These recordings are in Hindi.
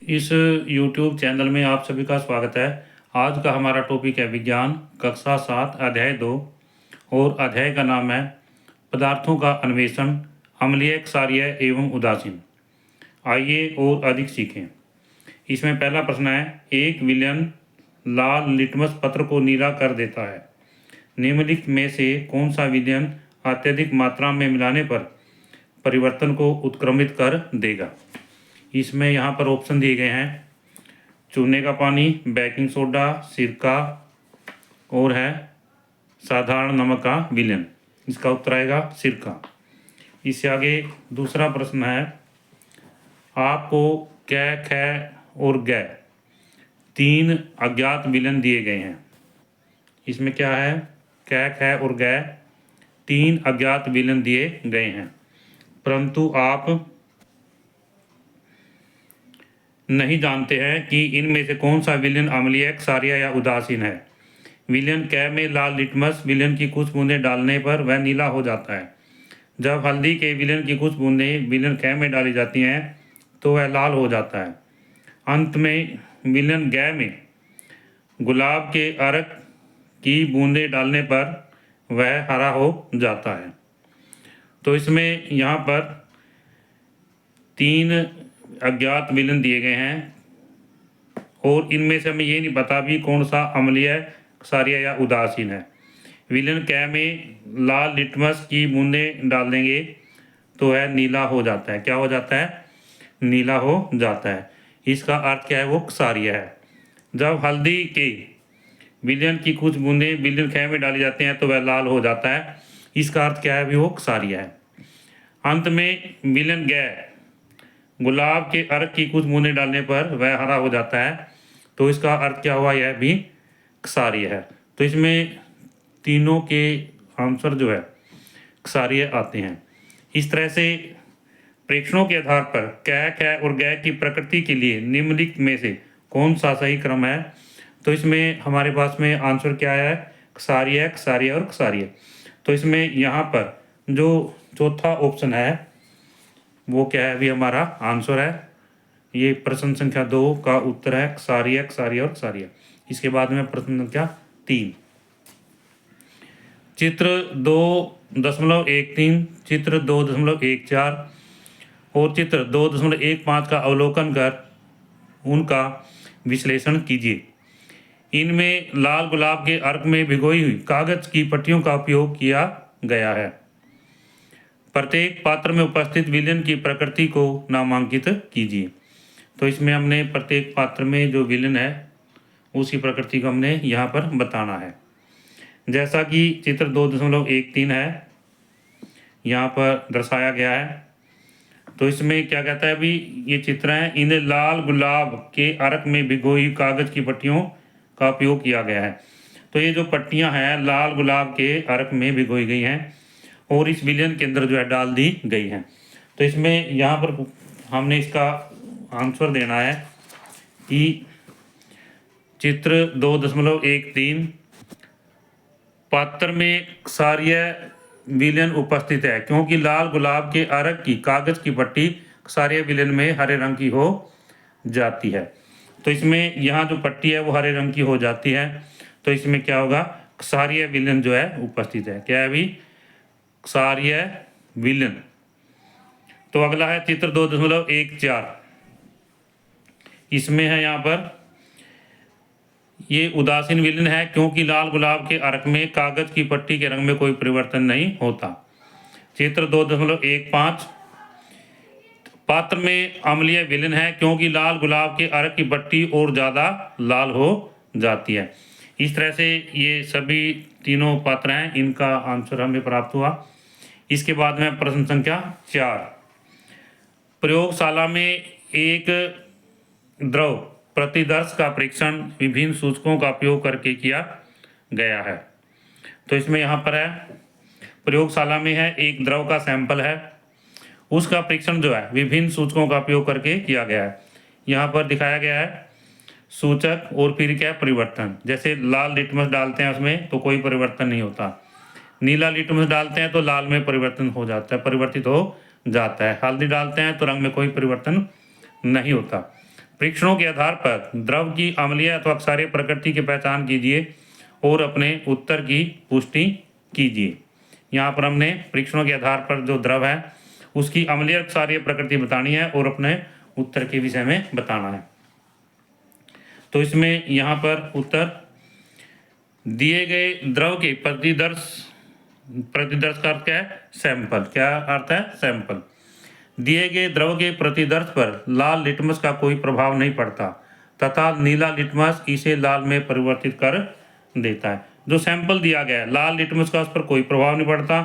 इस YouTube चैनल में आप सभी का स्वागत है। आज का हमारा टॉपिक है विज्ञान कक्षा 7 अध्याय 2 और अध्याय का नाम है पदार्थों का अन्वेषण, अम्लीय, क्षारीय एवं उदासीन। आइए और अधिक सीखें। इसमें पहला प्रश्न है, एक विलयन लाल लिटमस पत्र को नीला कर देता है। निम्नलिखित में से कौन सा विलयन अत्यधिक मात्रा में मिलाने पर परिवर्तन को उत्क्रमित कर देगा। इसमें यहाँ पर ऑप्शन दिए गए हैं, चूने का पानी, बेकिंग सोडा, सिरका और है साधारण नमक का विलयन। इसका उत्तर आएगा सिरका। इससे आगे दूसरा प्रश्न है, आपको कै, ख और गै 3 अज्ञात विलयन दिए गए हैं। इसमें क्या है, कै, ख और गै 3 अज्ञात विलयन दिए गए हैं, परंतु आप नहीं जानते हैं कि इनमें से कौन सा विलयन अम्लीय, क्षारीय या उदासीन है। विलयन कै में लाल लिटमस विलयन की कुछ बूंदें डालने पर वह नीला हो जाता है। जब हल्दी के विलयन की कुछ बूंदें विलयन कै में डाली जाती हैं तो वह लाल हो जाता है। अंत में विलयन गै में गुलाब के अर्क की बूंदें डालने पर वह हरा हो जाता है। तो इसमें यहाँ पर 3 अज्ञात विलयन दिए गए हैं और इनमें से हमें ये नहीं पता भी कौन सा अम्लीय, क्षारीय या उदासीन है। विलयन कै में लाल लिटमस की बूंदें डाल देंगे तो वह नीला हो जाता है। क्या हो जाता है? नीला हो जाता है। इसका अर्थ क्या है? वो क्षारीय है। जब हल्दी के विलयन की कुछ बूंदें विलयन कै में डाली जाती हैं तो वह लाल हो जाता है। इसका अर्थ क्या है? भी वो क्षारीय है। अंत में विलयन गै गुलाब के अर्क की कुछ बूंदें डालने पर वह हरा हो जाता है, तो इसका अर्थ क्या हुआ? यह भी क्षारीय है। तो इसमें तीनों के आंसर जो है क्षारीय आते हैं। इस तरह से प्रेक्षणों के आधार पर कै, ख और गै की प्रकृति के लिए निम्नलिखित में से कौन सा सही क्रम है। तो इसमें हमारे पास में आंसर क्या है? क्षारीय, क्षारीय और क्षारीय। तो इसमें यहाँ पर जो चौथा ऑप्शन है वो क्या है? भी हमारा आंसर है। ये प्रश्न संख्या 2 का उत्तर है क्षारीय, क्षारीय और क्षारीय। इसके बाद में प्रश्न संख्या 3, चित्र 2.13, चित्र 2.14 और चित्र 2.15 का अवलोकन कर उनका विश्लेषण कीजिए। इनमें लाल गुलाब के अर्क में भिगोई हुई कागज की पट्टियों का उपयोग किया गया है। प्रत्येक पात्र में उपस्थित विलयन की प्रकृति को नामांकित कीजिए। तो इसमें हमने प्रत्येक पात्र में जो विलयन है उसी प्रकृति को हमने यहाँ पर बताना है। जैसा कि चित्र 2.13 है यहाँ पर दर्शाया गया है। तो इसमें क्या कहता है? भी ये चित्र है, इन्हें लाल गुलाब के अर्क में भिगोई हुई कागज की पट्टियों का उपयोग किया गया है। तो ये जो पट्टियाँ हैं लाल गुलाब के अर्क में भिगोई गई हैं और इस विलयन के अंदर जो है डाल दी गई हैं। तो इसमें यहाँ पर हमने इसका आंसर देना है कि चित्र 2.13 पात्र में क्षारीय विलयन उपस्थित है, क्योंकि लाल गुलाब के अर्क की कागज की पट्टी क्षारीय विलयन में हरे रंग की हो जाती है। तो इसमें यहाँ जो पट्टी है वो हरे रंग की हो जाती है। तो इसमें क्या होगा? क्षारीय विलयन जो है उपस्थित है। क्या है? भी क्षारीय विलयन। तो अगला है चित्र 2.14। इसमें है यहाँ पर ये उदासीन विलयन है, क्योंकि लाल गुलाब के अर्क में कागज की पट्टी के रंग में कोई परिवर्तन नहीं होता। चित्र 2.15 पात्र में अम्लीय विलयन है, क्योंकि लाल गुलाब के अर्क की पट्टी और ज़्यादा लाल हो जाती है। इस तरह से ये सभी तीनों पात्र हैं, इनका आंसर हमें प्राप्त हुआ। इसके बाद में प्रश्न संख्या 4, प्रयोगशाला में एक द्रव प्रतिदर्श का परीक्षण विभिन्न सूचकों का उपयोग करके किया गया है। तो इसमें यहाँ पर है, प्रयोगशाला में है एक द्रव का सैंपल है, उसका परीक्षण जो है विभिन्न सूचकों का उपयोग करके किया गया है। यहाँ पर दिखाया गया है सूचक और फिर क्या परिवर्तन। जैसे लाल लिटमस डालते हैं उसमें तो कोई परिवर्तन नहीं होता, नीला लिटमस डालते हैं तो लाल में परिवर्तन हो जाता है, परिवर्तित हो जाता है। हल्दी डालते हैं तो रंग में कोई परिवर्तन नहीं होता। परीक्षणों के आधार पर द्रव की अम्लीय अथवा क्षारीय प्रकृति की पहचान कीजिए और अपने उत्तर की पुष्टि कीजिए। यहाँ पर हमने परीक्षणों के आधार पर जो द्रव है उसकी अम्लीय क्षारीय प्रकृति बतानी है और अपने उत्तर के विषय में बताना है। तो इसमें यहाँ पर उत्तर दिए गए द्रव के प्रतिदर्श का अर्थ क्या है? सैंपल। क्या अर्थ है? सैंपल। दिए गए द्रव के प्रतिदर्श पर लाल लिटमस का कोई प्रभाव नहीं पड़ता तथा नीला लिटमस इसे लाल में परिवर्तित कर देता है। जो सैंपल दिया गया है लाल लिटमस का उस पर कोई प्रभाव नहीं पड़ता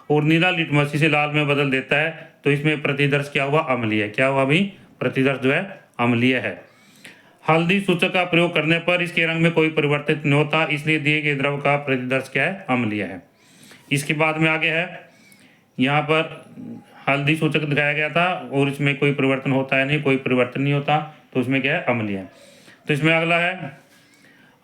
और नीला लिटमस इसे लाल में बदल देता है, तो इसमें प्रतिदर्श क्या हुआ? अम्लीय। क्या हुआ? अभी प्रतिदर्श जो है अम्लीय है। हल्दी सूचक का प्रयोग करने पर इसके रंग में कोई परिवर्तित नहीं होता, इसलिए दिए गए द्रव का प्रतिदर्श क्या है? अम्लीय है। इसके बाद में आगे है, यहाँ पर हल्दी सूचक दिखाया गया था और इसमें कोई परिवर्तन होता है नहीं, कोई परिवर्तन नहीं होता, तो इसमें क्या है? अम्लीय है। तो इसमें अगला है,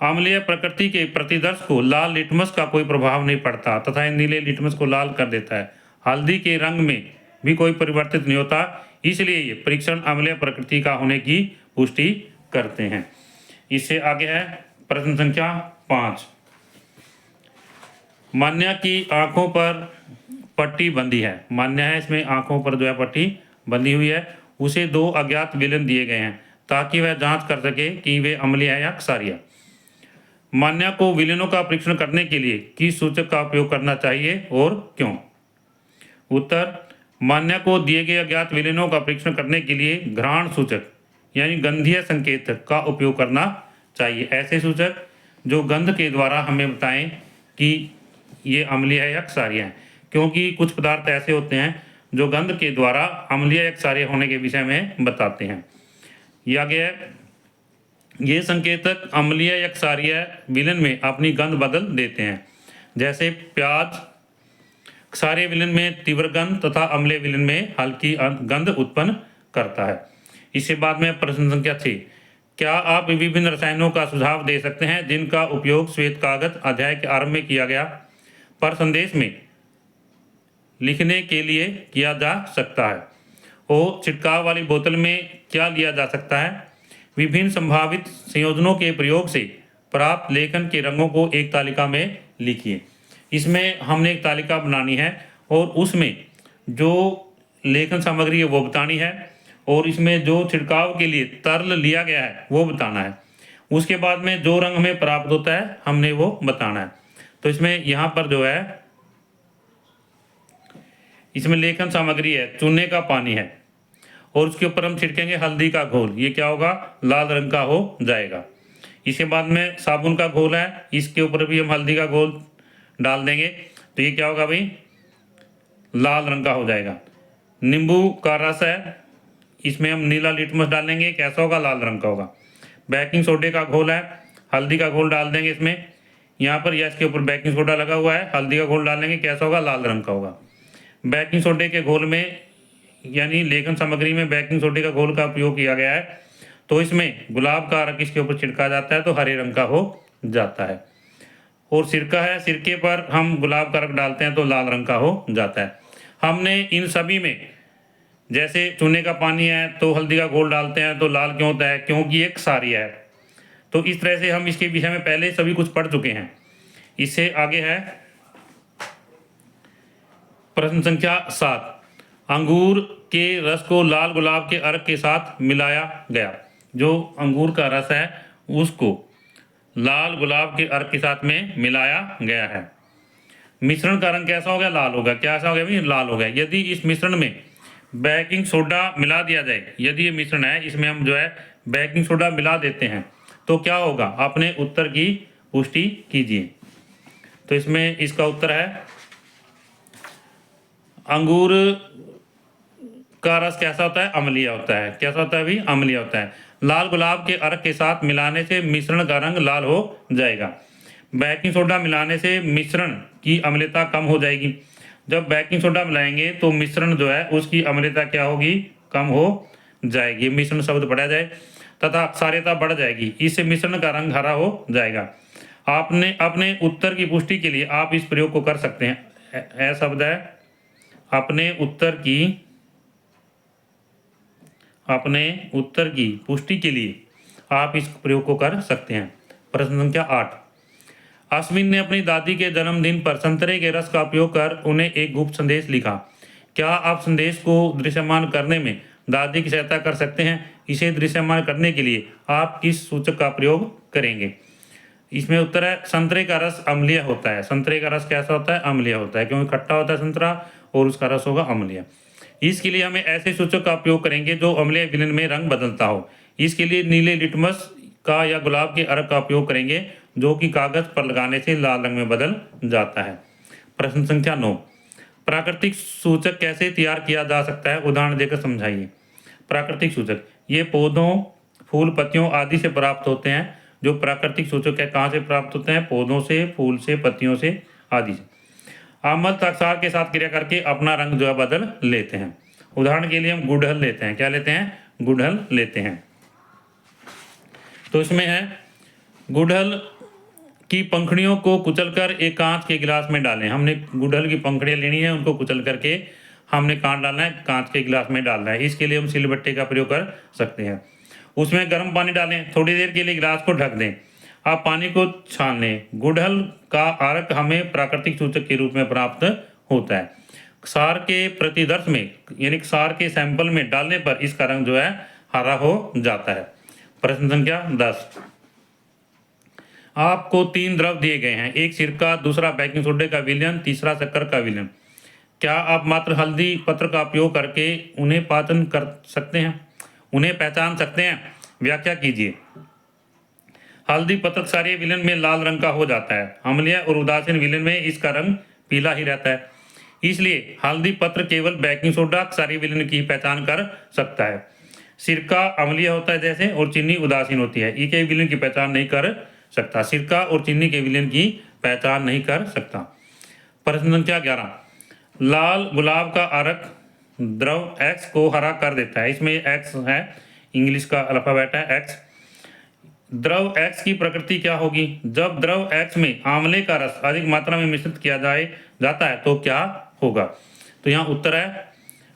अम्लीय प्रकृति के प्रतिदर्श को लाल लिटमस का कोई प्रभाव नहीं पड़ता तथा नीले लिटमस को लाल कर देता है। हल्दी के रंग में भी कोई परिवर्तित नहीं होता, इसलिए ये परीक्षण अम्लीय प्रकृति का होने की पुष्टि करते हैं। इससे आगे है प्रश्न संख्या 5। मान्या की आंखों पर पट्टी बंधी है। मान्या है, इसमें आंखों पर जो है पट्टी बंधी हुई है। उसे 2 अज्ञात विलेन दिए गए हैं ताकि वह जांच कर सके कि वे अम्लीय है या क्षारीय। मान्या को विलेनों का परीक्षण करने के लिए किस सूचक का उपयोग करना चाहिए और क्यों? उत्तर, मान्या को दिए गए अज्ञात विलेनों का परीक्षण करने के लिए घ्राण सूचक यानी गंधीय संकेत का उपयोग करना चाहिए। ऐसे सूचक जो गंध के द्वारा हमें बताएं कि ये अम्लीय है या क्षारीय है, क्योंकि कुछ पदार्थ ऐसे होते हैं जो गंध के द्वारा अम्लीय या क्षारीय होने के विषय में बताते हैं। ये आगे है, ये संकेतक अम्लीय या क्षारीय विलेन में अपनी गंध बदल देते हैं। जैसे प्याज क्षारीय विलेन में तीव्र गंध तथा अम्लीय विलेन में हल्की गंध उत्पन्न करता है। इसके बाद में प्रश्न संख्या 6, क्या आप विभिन्न रसायनों का सुझाव दे सकते हैं जिनका उपयोग श्वेत कागज अध्याय के आरंभ में किया गया पर संदेश में लिखने के लिए किया जा सकता है? और छिड़काव वाली बोतल में क्या लिया जा सकता है? विभिन्न संभावित संयोजनों के प्रयोग से प्राप्त लेखन के रंगों को एक तालिका में लिखिए। इसमें हमने एक तालिका बनानी है और उसमें जो लेखन सामग्री है वो बतानी है और इसमें जो छिड़काव के लिए तरल लिया गया है वो बताना है। उसके बाद में जो रंग हमें प्राप्त होता है हमने वो बताना है। तो इसमें यहाँ पर जो है, इसमें लेखन सामग्री है, चूने का पानी है और उसके ऊपर हम छिड़केंगे हल्दी का घोल। ये क्या होगा? लाल रंग का हो जाएगा। इसके बाद में साबुन का घोल है, इसके ऊपर भी हम हल्दी का घोल डाल देंगे, तो ये क्या होगा भाई? लाल रंग का हो जाएगा। नींबू का रस है, इसमें हम नीला लिटमस डालेंगे, कैसा होगा? लाल रंग का होगा। बेकिंग सोडे का घोल है, हल्दी का घोल डाल देंगे इसमें, यहाँ पर या इसके ऊपर बेकिंग सोडा लगा हुआ है, हल्दी का घोल डालेंगे, कैसा होगा? लाल रंग का होगा। बेकिंग सोडे के घोल में यानी लेखन सामग्री में बेकिंग सोडे का घोल का उपयोग किया गया है, तो इसमें गुलाब का अर्क इसके ऊपर छिड़का जाता है तो हरे रंग का हो जाता है। और सिरका है, सिरके पर हम गुलाब का अर्क डालते हैं तो लाल रंग का हो जाता है। हमने इन सभी में, जैसे चूने का पानी है तो हल्दी का घोल डालते हैं तो लाल क्यों होता है? क्योंकि एक क्षारीय है। तो इस तरह से हम इसके विषय में पहले सभी कुछ पढ़ चुके हैं। इससे आगे है प्रश्न संख्या 7, अंगूर के रस को लाल गुलाब के अर्क के साथ मिलाया गया। जो अंगूर का रस है उसको लाल गुलाब के अर्क के साथ में मिलाया गया है। मिश्रण का रंग कैसा हो गया? लाल होगा। क्या ऐसा हो गया भाई? लाल हो गया। यदि इस मिश्रण में बेकिंग सोडा मिला दिया जाए, यदि ये मिश्रण है इसमें हम जो है बेकिंग सोडा मिला देते हैं तो क्या होगा? अपने उत्तर की पुष्टि कीजिए। तो इसमें इसका उत्तर है, अंगूर का रस कैसा होता है? अम्लीय होता है। कैसा होता है भी? अम्लीय होता है। लाल गुलाब के अर्क के साथ मिलाने से मिश्रण का रंग लाल हो जाएगा। बेकिंग सोडा मिलाने से मिश्रण की अम्लता कम हो जाएगी। जब बेकिंग सोडा मिलाएंगे तो मिश्रण जो है उसकी अम्लता क्या होगी? कम हो जाएगी। मिश्रण शब्द पढ़ा जाए तथा क्षारीयता बढ़ जाएगी, इससे मिश्रण का रंग हरा हो जाएगा। आपने अपने उत्तर की पुष्टि के लिए आप इस प्रयोग को कर सकते हैं। शब्द है, अपने उत्तर की अपने उत्तर की पुष्टि के लिए आप इस प्रयोग को कर सकते हैं। प्रश्न संख्या 8। अश्विन ने अपनी दादी के जन्मदिन पर संतरे के रस का उपयोग कर उन्हें एक गुप्त संदेश लिखा। क्या आप संदेश को दृश्यमान करने में दादी की सहायता कर सकते हैं? इसे दृश्यमान करने के लिए आप किस सूचक का प्रयोग करेंगे? इसमें उत्तर है संतरे का रस अम्लीय होता है। संतरे का रस कैसा होता है? अम्लीय होता है, क्योंकि खट्टा होता है संतरा और उसका रस होगा अम्लीय। इसके लिए हमें ऐसे सूचक का उपयोग करेंगे जो अम्लीय विलयन में रंग बदलता हो। इसके लिए नीले लिटमस का या गुलाब के अर्क का उपयोग करेंगे जो कि कागज पर लगाने से लाल रंग में बदल जाता है। प्रश्न संख्या 9। प्राकृतिक सूचक कैसे तैयार किया जा सकता है? उदाहरण देकर समझाइए। प्राकृतिक सूचक ये पौधों, फूल, पत्तियों आदि से प्राप्त होते हैं। जो प्राकृतिक सूचक है कहाँ से प्राप्त होते हैं? पौधों से, फूल से, पत्तियों से आदि से। अम्ल क्षार के साथ क्रिया करके अपना रंग जो है बदल लेते हैं। उदाहरण के लिए हम गुड़हल लेते हैं। क्या लेते हैं? गुड़हल लेते हैं। तो इसमें है गुड़हल की पंखुड़ियों को कुचलकर एक कांच के गिलास में डालें। हमने गुड़हल की पंखुड़ियाँ लेनी है, उनको कुचल करके हमने कहाँ डालना है? कांच के गिलास में डालना है। इसके लिए हम सिलबट्टे का प्रयोग कर सकते हैं। उसमें गर्म पानी डालें, थोड़ी देर के लिए गिलास को ढक दें। आप पानी को छान लें। गुड़हल का अर्क हमें प्राकृतिक सूचक के रूप में प्राप्त होता है। क्षार के प्रतिदर्श में यानी क्षार के सैंपल में डालने पर इसका रंग जो है हरा हो जाता है। प्रश्न संख्या 10। आपको 3 द्रव दिए गए हैं, एक सिरका, दूसरा बेकिंग सोडे का विलयन, तीसरा शक्कर का विलयन। क्या आप मात्र हल्दी पत्र का उपयोग करके उन्हें पाचन कर सकते हैं? उन्हें पहचान सकते हैं? व्याख्या कीजिए। हल्दी पत्र क्षारीय विलयन में लाल रंग का हो जाता है। अम्लीय और उदासीन विलयन में इसका रंग पीला ही रहता है। इसलिए हल्दी पत्र केवल बेकिंग सोडा क्षारीय विलयन की पहचान कर सकता है। सिरका अम्लीय होता है जैसे, और चीनी उदासीन होती है। इनके विलयन की पहचान नहीं कर सकता। सिरका और चीनी के विलयन की पहचान नहीं कर सकता। प्रश्न संख्या 11। लाल गुलाब का अर्क द्रव X को हरा कर देता है। इसमें X है, इंग्लिश का अल्फाबेट है X। द्रव X की प्रकृति क्या होगी? जब द्रव X में आंवले का रस अधिक मात्रा में मिश्रित किया जाता है तो क्या होगा? तो यहाँ उत्तर है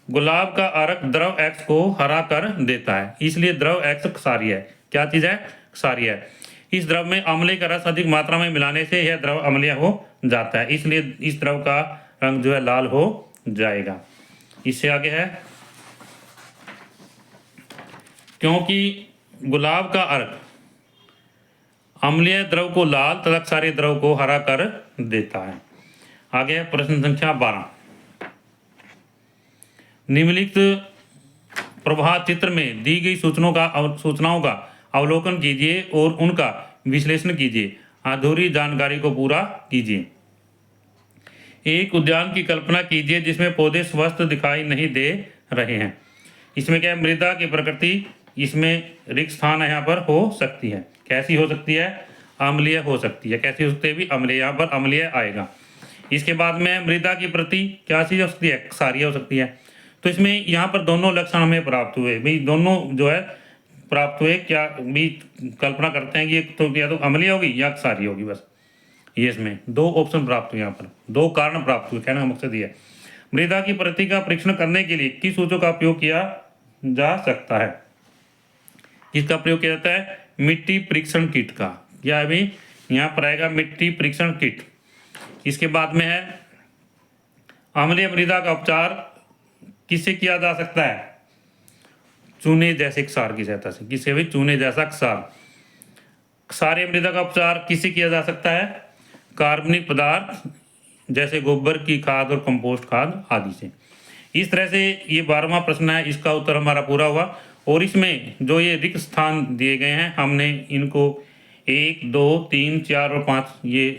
गुलाब का अर्क द्रव X को हरा कर देता है। इसलिए द्रव X क्षारीय है। क्या चीज़ है? क्षारीय है। इस द्रव में आंवले का रस अधिक मात्रा में मिलाने से यह द्रव अम्लीय हो जाता है। इसलिए इस द्रव का रंग जो है लाल हो जाएगा। इससे आगे है क्योंकि गुलाब का अर्क अम्लीय द्रव को लाल तथा क्षारीय द्रव को हरा कर देता है। आगे है प्रश्न संख्या 12। निम्नलिखित प्रवाह चित्र में दी गई सूचनाओं का अवलोकन कीजिए और उनका विश्लेषण कीजिए। अधूरी जानकारी को पूरा कीजिए। एक उद्यान की कल्पना कीजिए जिसमें पौधे स्वस्थ दिखाई नहीं दे रहे हैं। इसमें क्या है? मृदा की प्रकृति इसमें रिक्त स्थान यहाँ पर हो सकती है। कैसी हो सकती है? अम्लीय हो सकती है। कैसी हो सकती है? भी अम्लीय, यहाँ पर अम्लीय आएगा। इसके बाद में मृदा की प्रति क्या चीज़ हो सकती है? क्षारीय हो सकती है। तो इसमें यहाँ पर दोनों लक्षण हमें प्राप्त हुए। भाई दोनों जो है प्राप्त हुए। क्या भी कल्पना करते हैं कि तो या तो अम्लीय होगी या क्षारीय होगी। बस ये इसमें 2 ऑप्शन प्राप्त हुए। यहाँ पर 2 कारण प्राप्त हुए। कहने का मकसद ये है मृदा की प्रकृति का परीक्षण करने के लिए किस सूचक का उपयोग किया जा सकता है? इसका प्रयोग किया जाता है मिट्टी परीक्षण किट का। क्या है भाई? यहाँ पर आएगा मिट्टी परीक्षण किट। इसके बाद में है अम्लीय मृदा का उपचार किससे किया जा सकता है? चूने जैसे क्षार की सहायता से। किससे भाई? चूने जैसा क्षार। क्षारीय मृदा का उपचार किससे किया जा सकता है? कार्बनिक पदार्थ जैसे गोबर की खाद और कंपोस्ट खाद आदि से। इस तरह से ये 12वां प्रश्न है, इसका उत्तर हमारा पूरा हुआ। और इसमें जो ये रिक्त स्थान दिए गए हैं हमने इनको 1, 2, 3, 4 और 5 ये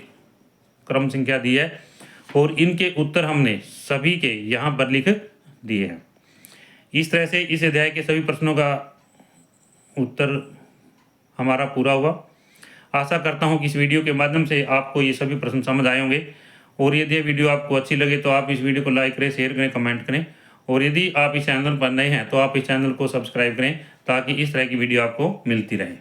क्रम संख्या दी है और इनके उत्तर हमने सभी के यहाँ पर लिख दिए हैं। इस तरह से इस अध्याय के सभी प्रश्नों का उत्तर हमारा पूरा हुआ। आशा करता हूँ कि इस वीडियो के माध्यम से आपको ये सभी प्रश्न समझ आए होंगे। और यदि ये वीडियो आपको अच्छी लगे तो आप इस वीडियो को लाइक करें, शेयर करें, कमेंट करें। और यदि आप इस चैनल पर नए हैं तो आप इस चैनल को सब्सक्राइब करें ताकि इस तरह की वीडियो आपको मिलती रहे।